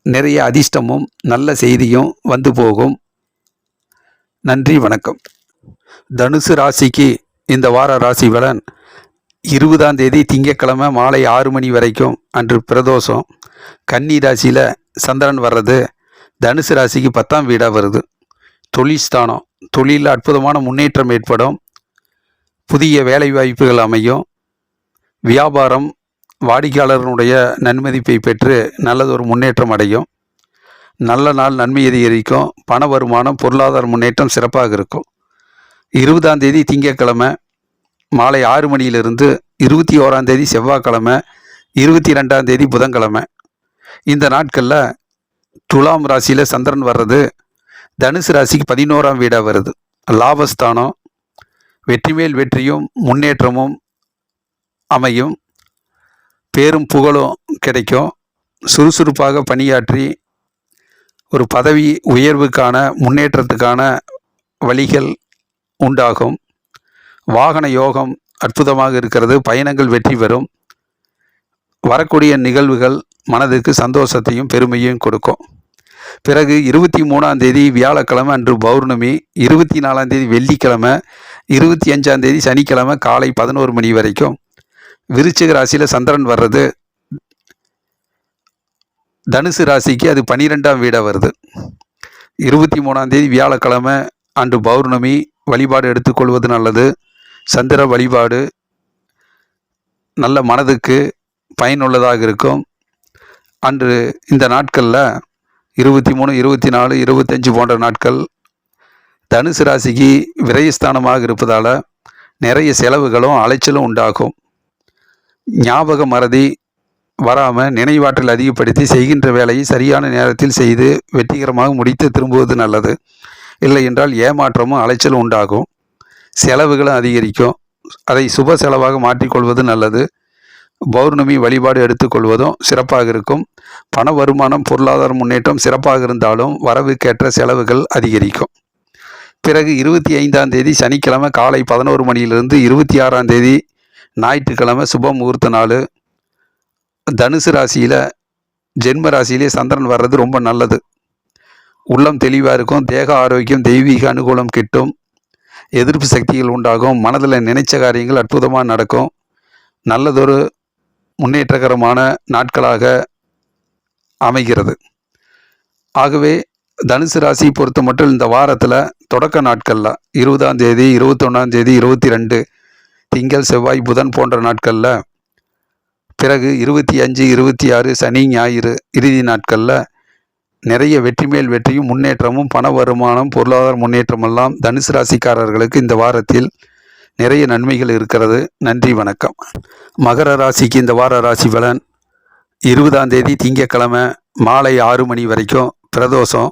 நிறைய அதிர்ஷ்டமும் நல்ல செய்தியும் வந்து போகும். நன்றி, வணக்கம். தனுசு ராசிக்கு இந்த வார ராசி பலன். 20ஆம் தேதி திங்கட்கிழமை மாலை 6 மணி வரைக்கும் அன்று பிரதோஷம். கன்னி ராசியில் சந்திரன் வர்றது தனுசு ராசிக்கு 10ஆம் வீடாக வருது. தொழில் ஸ்தானம். தொழிலில் அற்புதமான முன்னேற்றம் ஏற்படும். புதிய வேலை வாய்ப்புகள் அமையும். வியாபாரம் வாடிக்கையாளர்களுடைய நன்மதிப்பை பெற்று நல்லதொரு முன்னேற்றம் அடையும். நல்ல நாள், நன்மை அதிகரிக்கும். பண வருமானம், பொருளாதார முன்னேற்றம் சிறப்பாக இருக்கும். 20ஆம் தேதி திங்கட்கிழமை மாலை 6 மணியிலிருந்து 21ஆம் தேதி செவ்வாய்க்கிழமை, 22ஆம் தேதி புதன்கிழமை இந்த நாட்களில் துலாம் ராசியில் சந்திரன் வர்றது தனுசு ராசிக்கு 11ஆம் வீடாக வருது. லாபஸ்தானம். வெற்றி மேல் வெற்றியும் முன்னேற்றமும் அமையும். பேரும் புகழும் கிடைக்கும். சுறுசுறுப்பாக பணியாற்றி ஒரு பதவி உயர்வுக்கான, முன்னேற்றத்துக்கான வழிகள் உண்டாகும். வாகன யோகம் அற்புதமாக இருக்கிறது. பயணங்கள் வெற்றி பெறும். வரக்கூடிய நிகழ்வுகள் மனதுக்கு சந்தோஷத்தையும் பெருமையும் கொடுக்கும். பிறகு 23ஆம் தேதி வியாழக்கிழமை அன்று பௌர்ணமி, 24ஆம் தேதி வெள்ளிக்கிழமை, 25ஆம் தேதி சனிக்கிழமை காலை 11 மணி வரைக்கும் விருச்சிக ராசியில் சந்திரன் வர்றது தனுசு ராசிக்கு அது 12ஆம் வீடாக வருது. 23ஆம் தேதி வியாழக்கிழமை அன்று பௌர்ணமி வழிபாடு எடுத்துக்கொள்வது நல்லது. சந்திர வழிபாடு நல்ல மனதுக்கு பயனுள்ளதாக இருக்கும். அன்று இந்த நாட்களில் 23, 24, 25 போன்ற நாட்கள் தனுசு ராசிக்கு விரயஸ்தானமாக இருப்பதால் நிறைய செலவுகளும் அலைச்சலும் உண்டாகும். ஞாபக மறதி வராமல் நினைவாற்றல் அதிகப்படுத்தி செய்கின்ற வேலையை சரியான நேரத்தில் செய்து வெற்றிகரமாக முடித்து திரும்புவது நல்லது. இல்லை என்றால் ஏமாற்றமும் அலைச்சலும் உண்டாகும். செலவுகளும் அதிகரிக்கும். அதை சுப செலவாக மாற்றிக்கொள்வது நல்லது. பௌர்ணமி வழிபாடு எடுத்துக்கொள்வதும் சிறப்பாக இருக்கும். பண வருமானம், பொருளாதார முன்னேற்றம் சிறப்பாக இருந்தாலும் வரவுக்கேற்ற செலவுகள் அதிகரிக்கும். பிறகு 25ஆம் தேதி சனிக்கிழமை காலை 11 மணியிலிருந்து 26ஆம் தேதி ஞாயிற்றுக்கிழமை சுப முகூர்த்த நாள். தனுசு ராசியில் ஜென்ம ராசியிலே சந்திரன் வர்றது ரொம்ப நல்லது. உள்ளம் தெளிவாக இருக்கும், தேக ஆரோக்கியம், தெய்வீக அனுகூலம் கிட்டும், எதிர்ப்பு சக்திகள் உண்டாகும், மனதில் நினைச்ச காரியங்கள் அற்புதமாக நடக்கும். நல்லதொரு முன்னேற்றகரமான நாட்களாக அமைகிறது. ஆகவே தனுசு ராசி பொறுத்த மட்டும் இந்த வாரத்தில் தொடக்க நாட்களில் 20ஆம் தேதி, 21ஆம் தேதி, 22 திங்கள், செவ்வாய், புதன் போன்ற நாட்களில், பிறகு 25, 26 சனி, ஞாயிறு இறுதி நாட்களில் நிறைய வெற்றி மேல் வெற்றியும் முன்னேற்றமும் பண வருமானம், பொருளாதார முன்னேற்றமெல்லாம் தனுசு ராசிக்காரர்களுக்கு இந்த வாரத்தில் நிறைய நன்மைகள் இருக்கிறது. நன்றி, வணக்கம். மகர ராசிக்கு இந்த வார ராசி பலன். 20ஆம் தேதி திங்கட்கிழமை மாலை 6 மணி வரைக்கும் பிரதோஷம்.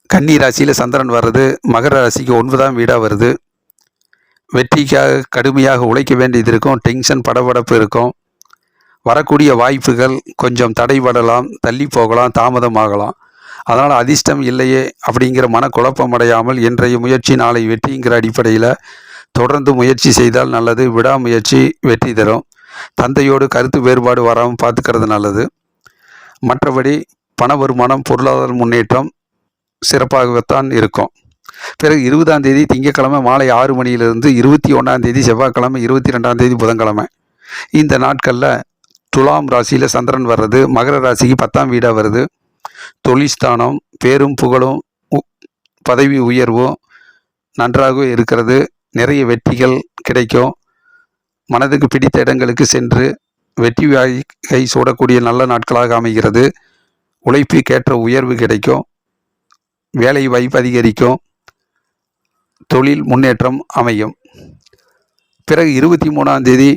கன்னி ராசியில் சந்திரன் வர்றது மகர ராசிக்கு 9ஆம் வீடாக வருது. வெற்றிக்காக கடுமையாக உழைக்க வேண்டியது இருக்கும், டென்ஷன் படபடப்பு இருக்கும். வரக்கூடிய வாய்ப்புகள் கொஞ்சம் தடைபடலாம், தள்ளி போகலாம், தாமதமாகலாம். அதனால் அதிர்ஷ்டம் இல்லையே அப்படிங்கிற மனக்குழப்பம் அடையாமல் இன்றைய முயற்சி நாளை வெற்றிங்கிற அடிப்படையில் தொடர்ந்து முயற்சி செய்தால் நல்லது. விடாமுயற்சி வெற்றி தரும். தந்தையோடு கருத்து வேறுபாடு வராமல் பார்த்துக்கிறது நல்லது. மற்றபடி பண வருமானம், பொருளாதார முன்னேற்றம் சிறப்பாகத்தான் இருக்கும். பிறகு 20ஆம் தேதி திங்கட்கிழமை மாலை 6 மணியிலிருந்து 21ஆம் தேதி செவ்வாய்க்கிழமை, 22ஆம் தேதி புதன்கிழமை இந்த நாட்களில் துலாம் ராசியில் சந்திரன் வர்றது மகர ராசிக்கு 10ஆம் வீடாக வருது. தொழில்ஸ்தானம், பேரும் புகழும் பதவி உயர்வும் நன்றாக இருக்கிறது. நிறைய வெற்றிகள் கிடைக்கும். மனதுக்கு பிடித்த இடங்களுக்கு சென்று வெற்றி வாகை சூடக்கூடிய நல்ல நாட்களாக அமைகிறது. உழைப்புக்கேற்ற உயர்வு கிடைக்கும், வேலை வாய்ப்பு அதிகரிக்கும், தொழில் முன்னேற்றம் அமையும். பிறகு 23ஆம் தேதி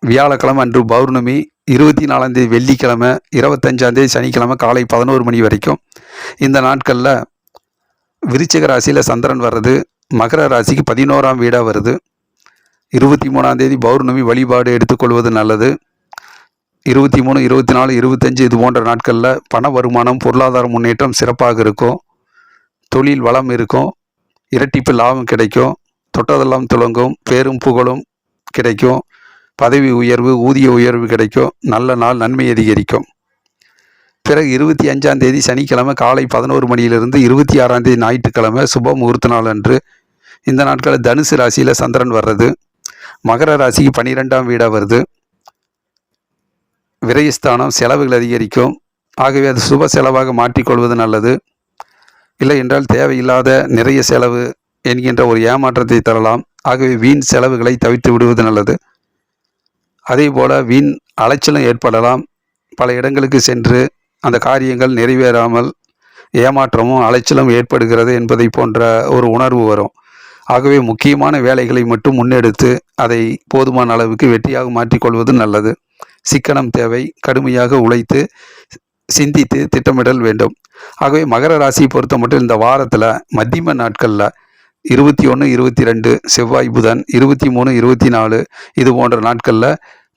வியாழக்கிழமை அன்று பௌர்ணமி, 24ஆம் தேதி வெள்ளிக்கிழமை, 25ஆம் தேதி சனிக்கிழமை காலை 11 மணி வரைக்கும் இந்த நாட்களில் விருச்சிக ராசியில் சந்திரன் வர்றது மகர ராசிக்கு 11ஆம் வீடாக வருது. 23ஆம் தேதி பௌர்ணமி வழிபாடு எடுத்துக்கொள்வது நல்லது. 23, 24, 25 இது போன்ற நாட்களில் பண வருமானம், பொருளாதார முன்னேற்றம் சிறப்பாக இருக்கும். தொழில் வளம் இருக்கும், இரட்டிப்பு லாபம் கிடைக்கும், தொட்டதெல்லாம் துலங்கும், பேரும் புகழும் கிடைக்கும், பதவி உயர்வு, ஊதிய உயர்வு கிடைக்கும், நல்ல நாள், நன்மை அதிகரிக்கும். பிறகு 25ஆம் தேதி சனிக்கிழமை காலை 11 மணியிலிருந்து 26ஆம் தேதி ஞாயிற்றுக்கிழமை சுப முகூர்த்த நாள் அன்று இந்த நாட்களில் தனுசு ராசியில் சந்திரன் வர்றது மகர ராசிக்கு 12ஆம் வீடாக வருது. விரயஸ்தானம், செலவுகள் அதிகரிக்கும். ஆகவே அது சுப செலவாக மாற்றிக்கொள்வது நல்லது. இல்லை என்றால் தேவையில்லாத நிறைய செலவு என்கின்ற ஒரு ஏமாற்றத்தை தரலாம். ஆகவே வீண் செலவுகளை தவிர்த்து விடுவது நல்லது. அதே போல் வீண் அலைச்சலும் ஏற்படலாம். பல இடங்களுக்கு சென்று அந்த காரியங்கள் நிறைவேறாமல் ஏமாற்றமும் அலைச்சலும் ஏற்படுகிறது என்பதை போன்ற ஒரு உணர்வு வரும். ஆகவே முக்கியமான வேலைகளை மட்டும் முன்னெடுத்து அதை போதுமான அளவுக்கு வெற்றியாக மாற்றிக்கொள்வது நல்லது. சிக்கனம் தேவை. கடுமையாக உழைத்து சிந்தித்து திட்டமிடல் வேண்டும். ஆகவே மகர ராசியை பொறுத்த மட்டும் இந்த வாரத்தில் மத்தியம நாட்களில் 21, 22 செவ்வாய், புதன், 23, 24 இது போன்ற நாட்களில்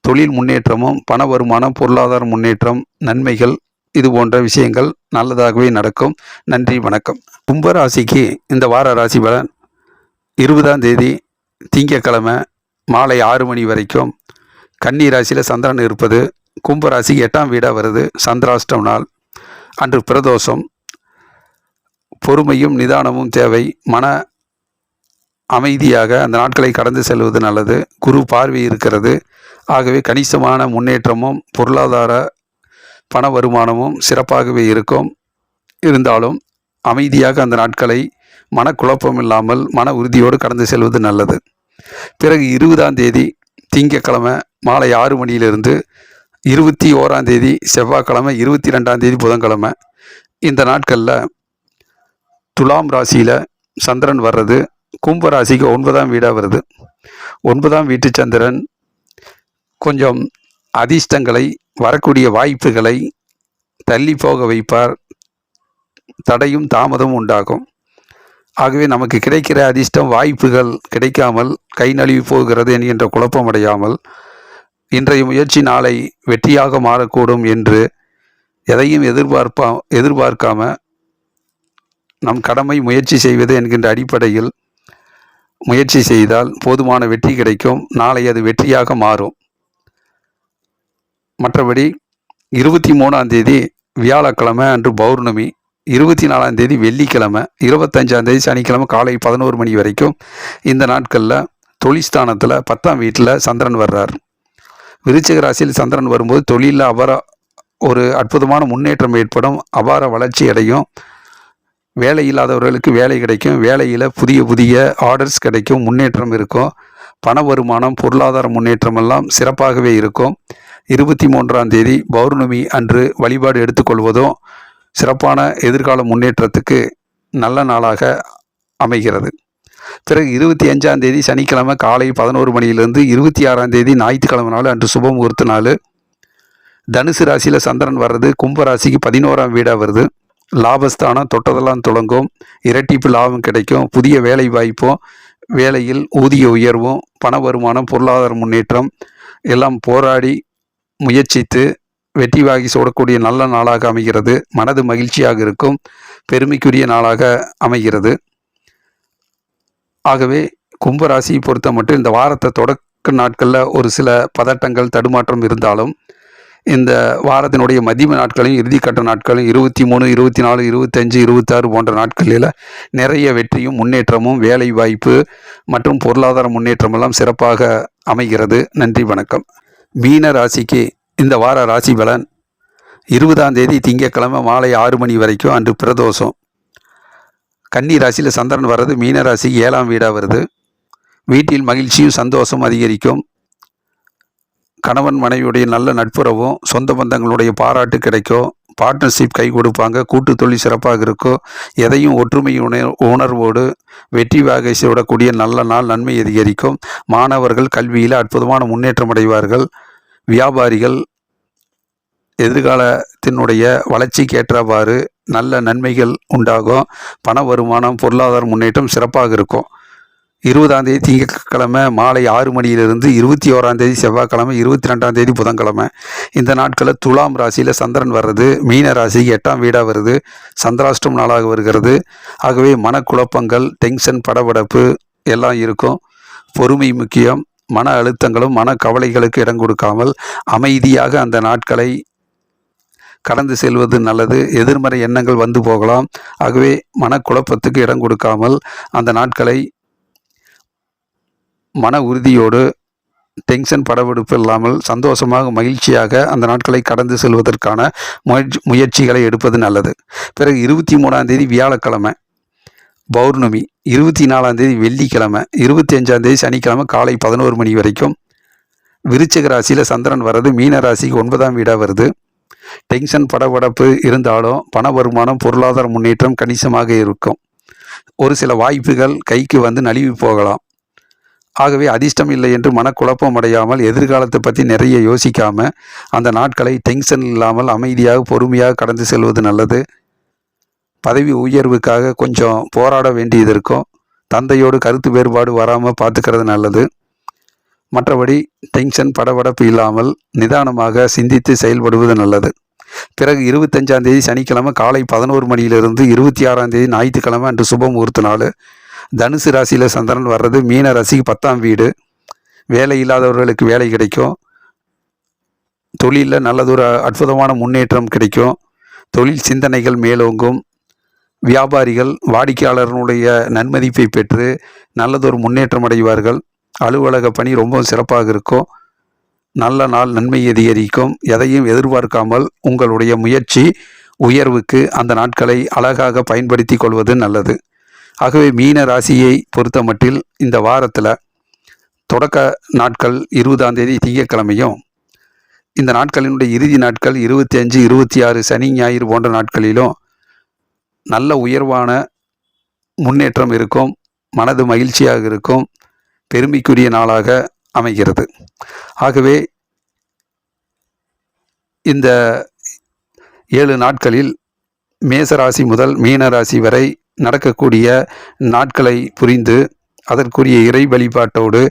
தொழில் முன்னேற்றமும் பண வருமானம், பொருளாதார முன்னேற்றம், நன்மைகள் இது போன்ற விஷயங்கள் நல்லதாகவே நடக்கும். நன்றி, வணக்கம். கும்பராசிக்கு இந்த வார ராசி பலன். 20ஆம் தேதி திங்கட்கிழமை மாலை 6 மணி வரைக்கும் கன்னி ராசியில் சந்திரன் இருப்பது கும்பராசிக்கு 8ஆம் வீடாக வருது. சந்திராஷ்டம் நாள் அன்று பிரதோஷம். பொறுமையும் நிதானமும் தேவை. மன அமைதியாக அந்த நாட்களை கடந்து செல்வது நல்லது. குரு பார்வை இருக்கிறது. ஆகவே கணிசமான முன்னேற்றமும் பொருளாதார பண வருமானமும் சிறப்பாகவே இருக்கும். இருந்தாலும் அமைதியாக அந்த நாட்களை மனக்குழப்பம் இல்லாமல் மன உறுதியோடு கடந்து செல்வது நல்லது. பிறகு 20ஆம் தேதி திங்கட்கிழமை மாலை 6 மணியிலிருந்து 21ஆம் தேதி செவ்வாய்க்கிழமை, 22ஆம் தேதி புதன்கிழமை இந்த நாட்களில் துலாம் ராசியில் சந்திரன் வர்றது கும்பராசிக்கு 9ஆம் வீடாக வருது. 9ஆம் வீட்டு சந்திரன் கொஞ்சம் அதிர்ஷ்டங்களை, வரக்கூடிய வாய்ப்புகளை தள்ளி போக வைப்பார். தடையும் தாமதமும் உண்டாகும். ஆகவே நமக்கு கிடைக்கிற அதிர்ஷ்டம், வாய்ப்புகள் கிடைக்காமல் கை நழுவி போகிறது என்கின்ற குழப்பம் அடையாமல் இன்றைய முயற்சி நாளை வெற்றியாக மாறக்கூடும் என்று எதையும் எதிர்பார்க்காம நம் கடமை முயற்சி செய்வது என்கின்ற அடிப்படையில் முயற்சி செய்தால் போதுமான வெற்றி கிடைக்கும். நாளை அது வெற்றியாக மாறும். மற்றபடி 23ஆம் தேதி வியாழக்கிழமை அன்று பௌர்ணமி, 24ஆம் தேதி வெள்ளிக்கிழமை, 25ஆம் தேதி சனிக்கிழமை காலை 11 மணி வரைக்கும் இந்த நாட்களில் தொழில்ஸ்தானத்தில் 10ஆம் வீட்டில் சந்திரன் வர்றார். விருச்சிக ராசியில் சந்திரன் வரும்போது தொழிலில் ஒரு அற்புதமான முன்னேற்றம் ஏற்படும், அபார வளர்ச்சி அடையும். வேலை இல்லாதவர்களுக்கு வேலை கிடைக்கும், வேலையில் புதிய புதிய ஆர்டர்ஸ் கிடைக்கும், முன்னேற்றம் இருக்கும். பண வருமானம், பொருளாதார முன்னேற்றம் எல்லாம் சிறப்பாகவே இருக்கும். 23ஆம் தேதி பௌர்ணமி அன்று வழிபாடு எடுத்துக்கொள்வதும் சிறப்பான எதிர்கால முன்னேற்றத்துக்கு நல்ல நாளாக அமைகிறது. பிறகு 25ஆம் தேதி சனிக்கிழமை காலை 11 மணியிலிருந்து 26ஆம் தேதி ஞாயிற்றுக்கிழமை நாள் அன்று சுப முகூர்த்த நாள். தனுசு ராசியில் சந்திரன் வர்றது கும்பராசிக்கு 11ஆம் வீடாக வருது. லாபஸ்தானம் தொட்டதெல்லாம் தொடங்கும், இரட்டிப்பு லாபம் கிடைக்கும், புதிய வேலை வாய்ப்பும், வேலையில் ஊதிய உயர்வும், பண வருமானம், பொருளாதார முன்னேற்றம் எல்லாம் போராடி முயற்சித்து வெற்றி வாகி சூடக்கூடிய நல்ல நாளாக அமைகிறது. மனது மகிழ்ச்சியாக இருக்கும், பெருமைக்குரிய நாளாக அமைகிறது. ஆகவே கும்பராசியை பொறுத்த மட்டும் இந்த வாரத்தை தொடக்க நாட்களில் ஒரு சில பதட்டங்கள் தடுமாற்றம் இருந்தாலும் இந்த வாரத்தினுடைய மதிய நாட்களையும் இறுதிக்கட்ட நாட்களையும் 23, 24, 25, 26 போன்ற நாட்களில் நிறைய வெற்றியும் முன்னேற்றமும், வேலை வாய்ப்பு மற்றும் பொருளாதார முன்னேற்றமெல்லாம் சிறப்பாக அமைகிறது. நன்றி, வணக்கம். மீன ராசிக்கு இந்த வார ராசி பலன் 20ஆம் தேதி திங்கட்கிழமை மாலை 6 மணி வரைக்கும் அன்று பிரதோஷம். கன்னி ராசியில் சந்திரன் வர்றது மீன ராசிக்கு 7ஆம் வீடாக வருது. வீட்டில் மகிழ்ச்சியும் சந்தோஷம் அதிகரிக்கும். கணவன் மனைவியுடைய நல்ல நட்புறவும், சொந்த பந்தங்களுடைய பாராட்டு கிடைக்கும். பார்ட்னர்ஷிப் கை கொடுப்பாங்க. கூட்டு தொழில் சிறப்பாக இருக்கும். எதையும் ஒற்றுமை உணர்வோடு வெற்றி வாகை விடக்கூடிய நல்ல நாள், நன்மை அதிகரிக்கும். மாணவர்கள் கல்வியில் அற்புதமான முன்னேற்றம் அடைவார்கள். வியாபாரிகள் எதிர்காலத்தினுடைய வளர்ச்சிக்கு ஏற்றவாறு நல்ல நன்மைகள் உண்டாகும். பண வருமானம், பொருளாதார முன்னேற்றம் சிறப்பாக இருக்கும். 20ஆம் தேதி திங்கட்கிழமை மாலை 6 மணியிலிருந்து 21ஆம் தேதி செவ்வாய்க்கிழமை, 22ஆம் தேதி புதன்கிழமை இந்த நாட்களில் துலாம் ராசியில் சந்திரன் வர்றது மீன ராசிக்கு 8ஆம் வீடாக வருது. சந்திராஷ்டம் நாளாக வருகிறது. ஆகவே மனக்குழப்பங்கள், டென்ஷன், படபடப்பு எல்லாம் இருக்கும். பொறுமை முக்கியம். மன அழுத்தங்களும் மன கவலைகளுக்கு இடம் கொடுக்காமல் அமைதியாக அந்த நாட்களை கடந்து செல்வது நல்லது. எதிர்மறை எண்ணங்கள் வந்து போகலாம். ஆகவே மனக்குழப்பத்துக்கு இடம் கொடுக்காமல் அந்த நாட்களை மன உறுதியோடு, டென்ஷன் படபடுப்பு இல்லாமல் சந்தோஷமாக மகிழ்ச்சியாக அந்த நாட்களை கடந்து செல்வதற்கான முயற்சிகளை எடுப்பது நல்லது. பிறகு 23ஆம் தேதி வியாழக்கிழமை பௌர்ணமி, 24ஆம் தேதி வெள்ளிக்கிழமை, 25ஆம் தேதி சனிக்கிழமை காலை 11 மணி வரைக்கும் விருச்சிக ராசியில் சந்திரன் வர்றது மீன ராசிக்கு 9ஆம் வீடாக வருது. டென்ஷன் படபடப்பு இருந்தாலும் பண வருமானம், பொருளாதார முன்னேற்றம் கணிசமாக இருக்கும். ஒரு சில வாய்ப்புகள் கைக்கு வந்து நழுவி போகலாம். ஆகவே அதிர்ஷ்டம் இல்லை என்று மனக்குழப்பம் அடையாமல், எதிர்காலத்தை பற்றி நிறைய யோசிக்காமல் அந்த நாட்களை டென்ஷன் இல்லாமல் அமைதியாக பொறுமையாக கடந்து செல்வது நல்லது. பதவி உயர்வுக்காக கொஞ்சம் போராட வேண்டியது இருக்கும். தந்தையோடு கருத்து வேறுபாடு வராமல் பார்த்துக்கிறது நல்லது. மற்றபடி டென்ஷன் படபடப்பு இல்லாமல் நிதானமாக சிந்தித்து செயல்படுவது நல்லது. பிறகு 25ஆம் தேதி சனிக்கிழமை காலை 11 மணியிலிருந்து 26ஆம் தேதி ஞாயிற்றுக்கிழமை அன்று சுப முகூர்த்த நாள். தனுசு ராசியில் சந்திரன் வர்றது மீன ராசிக்கு 10ஆம் வீடு. வேலை இல்லாதவர்களுக்கு வேலை கிடைக்கும். தொழிலில் நல்லதொரு அற்புதமான முன்னேற்றம் கிடைக்கும். தொழில் சிந்தனைகள் மேலோங்கும். வியாபாரிகள் வாடிக்கையாளர்களுடைய நன்மதிப்பை பெற்று நல்லதொரு முன்னேற்றம் அடைவார்கள். அலுவலக பணி ரொம்ப சிறப்பாக இருக்கும். நல்ல நாள், நன்மை அதிகரிக்கும். எதையும் எதிர்பார்க்காமல் உங்களுடைய முயற்சி உயர்வுக்கு அந்த நாட்களை அழகாக பயன்படுத்தி கொள்வது நல்லது. ஆகவே மீன ராசியை பொறுத்த மட்டில் இந்த வாரத்தில் தொடக்க நாட்கள் 20ஆம் தேதி திங்கட்கிழமையும், இந்த நாட்களினுடைய இறுதி நாட்கள் 25, 26 சனி ஞாயிறு போன்ற நாட்களிலும் நல்ல உயர்வான முன்னேற்றம் இருக்கும். மனது மகிழ்ச்சியாக இருக்கும். பெருமைக்குரிய நாளாக அமைகிறது. ஆகவே இந்த 7 நாட்களில் மேசராசி முதல் மீனராசி வரை நடக்கக்கூடிய நாட்களை புரிந்து அதற்குரிய இறை வழிபாட்டோடு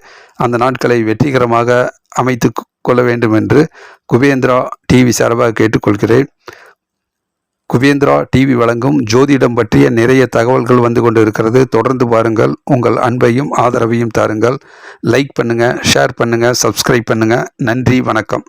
அந்த நாட்களை வெற்றிகரமாக அமைத்து கொள்ள வேண்டும் என்று குபேந்திரா டிவி சார்பாக கேட்டுக்கொள்கிறேன். குபேந்திரா டிவி வழங்கும் ஜோதிடம் பற்றிய நிறைய தகவல்கள் வந்து கொண்டு இருக்கிறது. தொடர்ந்து பாருங்கள். உங்கள் அன்பையும் ஆதரவையும் தாருங்கள். லைக் பண்ணுங்கள், ஷேர் பண்ணுங்கள், சப்ஸ்கிரைப் பண்ணுங்கள். நன்றி, வணக்கம்.